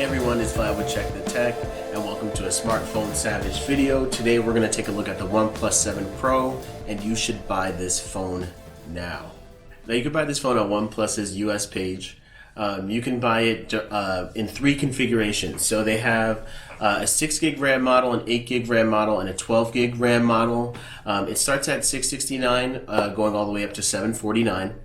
Hey everyone, it's Vlad with Check the Tech, and welcome to a Smartphone Savage video. Today we're going to take a look at the OnePlus 7 Pro, and you should buy this phone now. Now you can buy this phone on OnePlus's US page. You can buy it in 3 configurations. So they have a 6 gig RAM model, an 8 gig RAM model, and a 12 gig RAM model. It starts at $669, going all the way up to $749.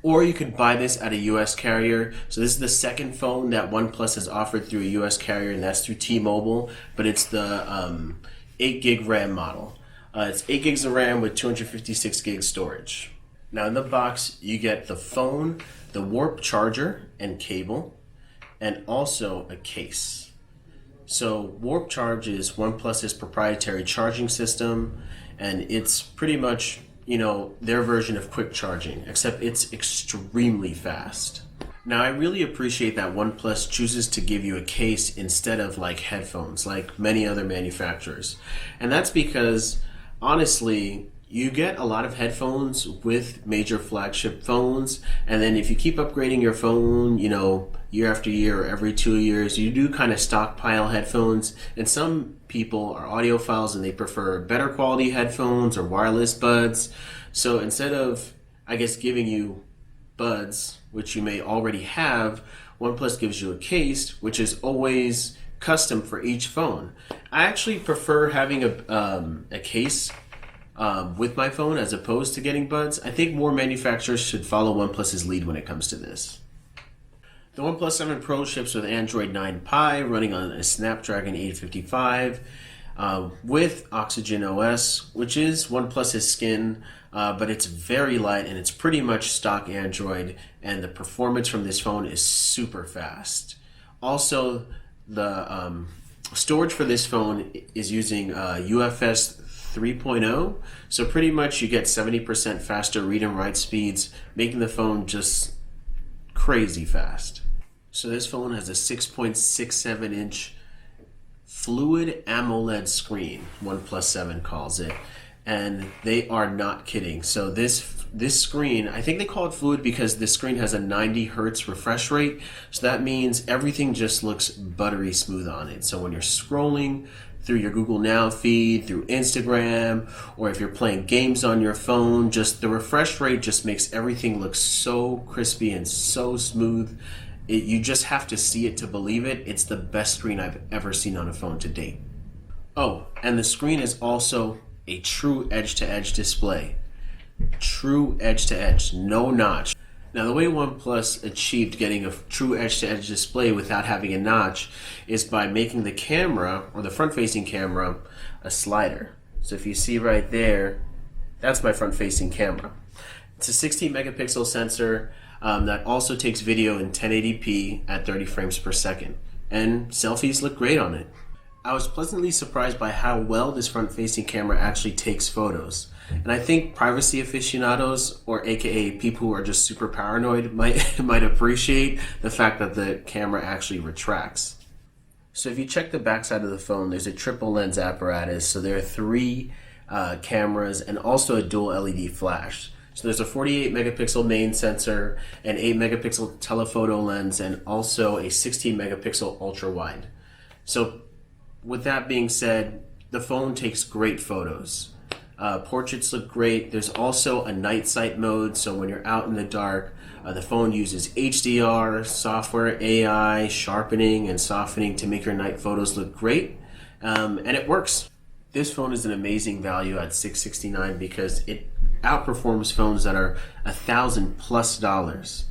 Or you could buy this at a US carrier. So this is the second phone that OnePlus has offered through a US carrier, and that's through T-Mobile, but it's the 8 gig RAM model. It's 8 gigs of RAM with 256 gig storage. Now in the box, you get the phone, the Warp charger and cable, and also a case. So Warp Charge is OnePlus's proprietary charging system, and it's pretty much, you know, their version of quick charging, except it's extremely fast. Now I really appreciate that OnePlus chooses to give you a case instead of like headphones like many other manufacturers. And that's because honestly, you get a lot of headphones with major flagship phones, and then if you keep upgrading your phone, you know, year after year or every 2 years, you do kind of stockpile headphones. And some people are audiophiles and they prefer better quality headphones or wireless buds. So instead of, I guess, giving you buds, which you may already have, OnePlus gives you a case, which is always custom for each phone. I actually prefer having a case with my phone as opposed to getting buds. I think more manufacturers should follow OnePlus's lead when it comes to this. The OnePlus 7 Pro ships with Android 9 Pie running on a Snapdragon 855 with Oxygen OS, which is OnePlus's skin, but it's very light and it's pretty much stock Android, and the performance from this phone is super fast. Also, the storage for this phone is using UFS 3.0, so pretty much you get 70% faster read and write speeds, making the phone just crazy fast. So this phone has a 6.67 inch fluid AMOLED screen, OnePlus 7 calls it, and they are not kidding. So this screen, I think they call it fluid because this screen has a 90 hertz refresh rate, so that means everything just looks buttery smooth on it. So when you're scrolling through your Google Now feed, through Instagram, or if you're playing games on your phone, just the refresh rate just makes everything look so crispy and so smooth. You just have to see it to believe it. It's the best screen I've ever seen on a phone to date. Oh, and the screen is also a true edge-to-edge display. True edge-to-edge, no notch. Now the way OnePlus achieved getting a true edge-to-edge display without having a notch is by making the camera, or the front-facing camera, a slider. So if you see right there, that's my front-facing camera. It's a 16 megapixel sensor that also takes video in 1080p at 30 frames per second. And selfies look great on it. I was pleasantly surprised by how well this front-facing camera actually takes photos. And I think privacy aficionados, or aka people who are just super paranoid, might appreciate the fact that the camera actually retracts. So if you check the backside of the phone, there's a triple lens apparatus. So there are 3 cameras and also a dual LED flash. So there's a 48 megapixel main sensor, an 8 megapixel telephoto lens, and also a 16 megapixel ultra wide. So with that being said, the phone takes great photos. Portraits look great. There's also a night sight mode, so when you're out in the dark, the phone uses HDR, software, AI, sharpening and softening to make your night photos look great, and it works. This phone is an amazing value at $669 because it outperforms phones that are $1,000+.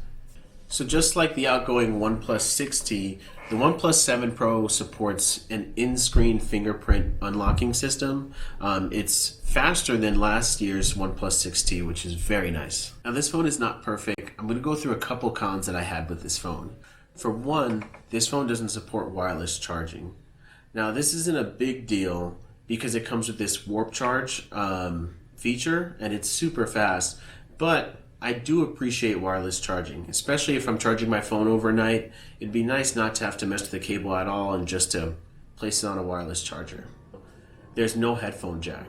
So just like the outgoing OnePlus 6T, the OnePlus 7 Pro supports an in-screen fingerprint unlocking system. It's faster than last year's OnePlus 6T, which is very nice. Now this phone is not perfect. I'm going to go through a couple cons that I had with this phone. For one, this phone doesn't support wireless charging. Now this isn't a big deal because it comes with this Warp Charge feature, and it's super fast, but I do appreciate wireless charging, especially if I'm charging my phone overnight. It'd be nice not to have to mess with the cable at all and just to place it on a wireless charger. There's no headphone jack.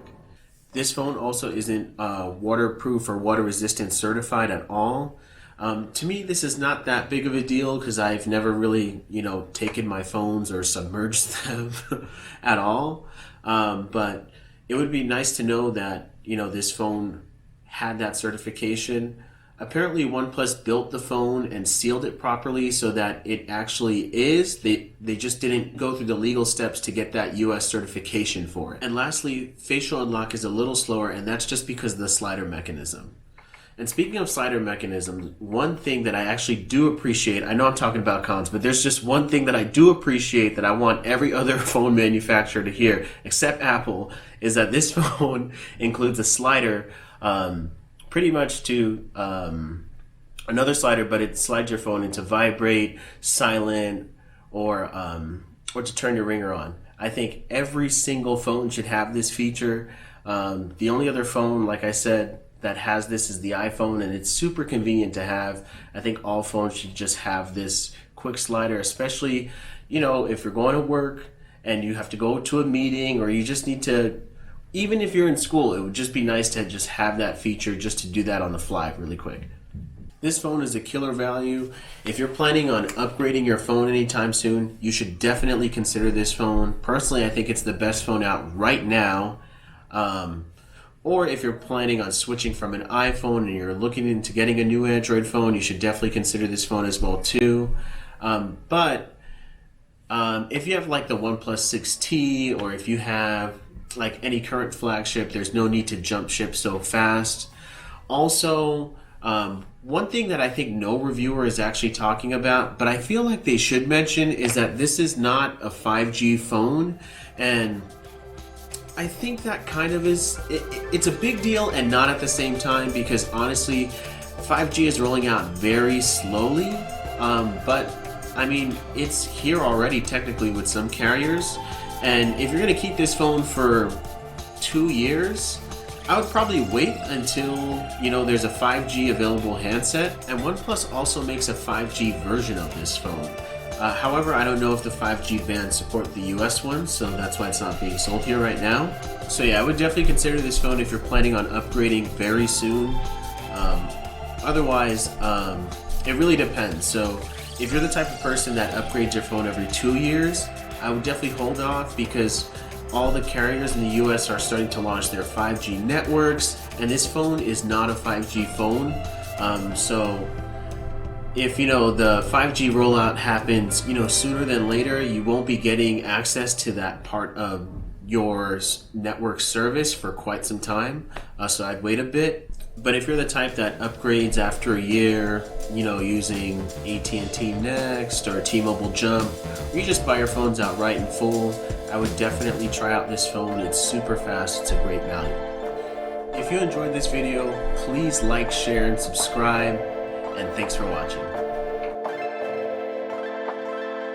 This phone also isn't waterproof or water resistant certified at all. To me, this is not that big of a deal because I've never really, taken my phones or submerged them at all. But it would be nice to know that, this phone had that certification. Apparently, OnePlus built the phone and sealed it properly so that it actually is. They just didn't go through the legal steps to get that US certification for it. And lastly, facial unlock is a little slower, and that's just because of the slider mechanism. And speaking of slider mechanisms, one thing that I actually do appreciate, I know I'm talking about cons, but there's just one thing that I do appreciate that I want every other phone manufacturer to hear, except Apple, is that this phone includes a slider pretty much to another slider, but it slides your phone into vibrate, silent, or to turn your ringer on. I think every single phone should have this feature. The only other phone, like I said, that has this is the iPhone, and it's super convenient to have. I think all phones should just have this quick slider, especially, if you're going to work and you have to go to a meeting, or you just need to, even if you're in school, it would just be nice to just have that feature just to do that on the fly really quick. This phone is a killer value. If you're planning on upgrading your phone anytime soon, you should definitely consider this phone. Personally, I think it's the best phone out right now. Or if you're planning on switching from an iPhone and you're looking into getting a new Android phone, you should definitely consider this phone as well too. But if you have like the OnePlus 6T, or if you have like any current flagship, there's no need to jump ship so fast. Also, one thing that I think no reviewer is actually talking about, but I feel like they should mention, is that this is not a 5G phone, and I think that kind of it's a big deal and not at the same time, because honestly, 5G is rolling out very slowly, but I mean, it's here already technically with some carriers, and if you're going to keep this phone for 2 years, I would probably wait until, there's a 5G available handset, and OnePlus also makes a 5G version of this phone. However, I don't know if the 5G bands support the US one, so that's why it's not being sold here right now. So yeah, I would definitely consider this phone if you're planning on upgrading very soon. Otherwise, it really depends. So if you're the type of person that upgrades your phone every 2 years, I would definitely hold off, because all the carriers in the US are starting to launch their 5G networks, and this phone is not a 5G phone. So if the 5G rollout happens sooner than later, you won't be getting access to that part of your network service for quite some time, so I'd wait a bit. But if you're the type that upgrades after a year, using AT&T Next or T-Mobile Jump, or you just buy your phones outright in full, I would definitely try out this phone. It's super fast, it's a great value. If you enjoyed this video, please like, share, and subscribe, and thanks for watching.